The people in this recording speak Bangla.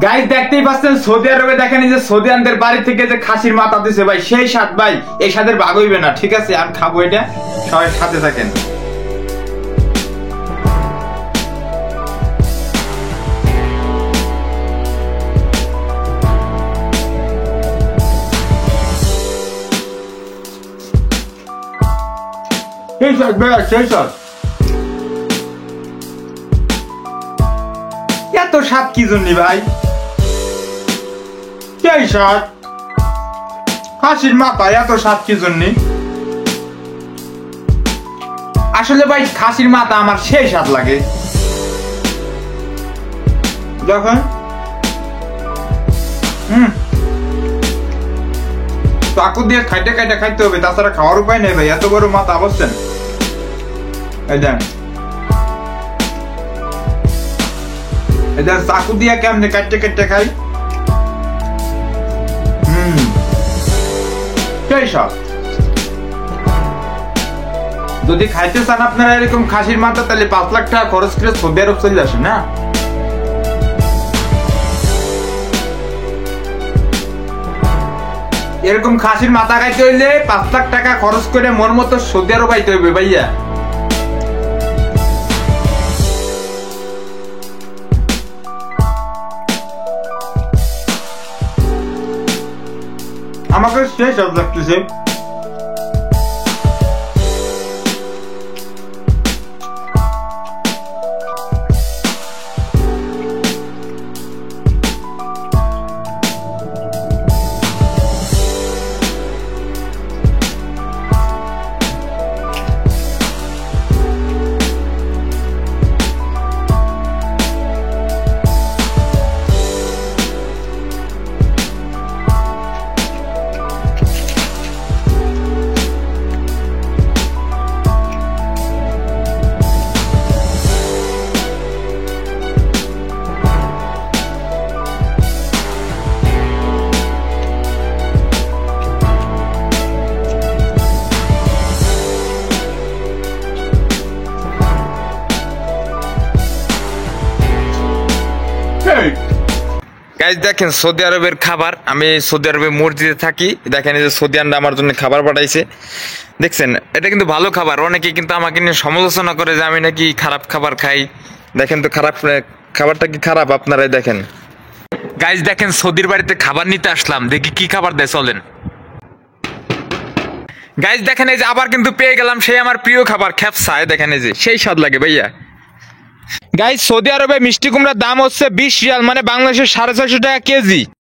গাইস দেখতেই পাচ্ছেন সৌদি আরবে দেখেন এই যে সৌদিয়ানদের বাড়ি থেকে যে খাসির মাথা দিছে ভাই, সেই স্বাদ ভাই, এই স্বাদের ভাগ হইবে না। ঠিক আছে, আমি খাবো এটা, সবাই সাথে থাকেন। সেই স্বাদ ভাই, সেই স্বাদ। এত স্বাদ কি জন্য ভাই? সেই স্বাদ খাসির মাথা, এত স্বাদ কি জন্য? আসলে ভাই খাসির মাথা আমার সেই স্বাদ লাগে যখন চাকু দিয়ে খাইতে খাইতে খাইতে হবে, তাছাড়া খাওয়ার উপায় নেই ভাই। এত বড় মাথা বসছেন, এই দেন চাকু দিয়ে কেমনে কাটতে কাটতে খাই। সেই সব যদি খাইতে চান আপনারা এরকম খাসির মাথা, তাহলে 5 লাখ টাকা খরচ করে সৌদি আরব চলে আসেন না। এরকম খাসির মাথা খাইতে হইলে 5 লাখ টাকা খরচ করে মন মতো সৌদি আরব খাইতে হইবে ভাইয়া। আমাকে সেই সব লাগতেছে। গাইস দেখেন সৌদি আরবের খাবার, আমি সৌদি আরবের মসজিদে থাকি, দেখেন এই যে সৌদিয়ানরা আমার জন্য খাবার পাঠাইছে। দেখছেন এটা কিন্তু ভালো খাবার। অনেকে কিন্তু আমাকে নিয়ে সমালোচনা করে যে আমি নাকি খারাপ খাবার খাই। দেখেন তো খারাপ খাবারটা কি খারাপ? আপনারাই দেখেন। গাইস দেখেন সৌদির বাড়িতে খাবার নিতে আসলাম, দেখি কি খাবার দেয়, চলেন। গাইস দেখেন এই যে আবার কিন্তু পেয়ে গেলাম সেই আমার প্রিয় খাবার খেপসা। দেখেন এই যে সেই স্বাদ লাগে ভাইয়া। গাইস সৌদি আরবে মিষ্টি কুমড়ার দাম হচ্ছে 20 রিয়াল, মানে বাংলাদেশের 650 টাকা কেজি।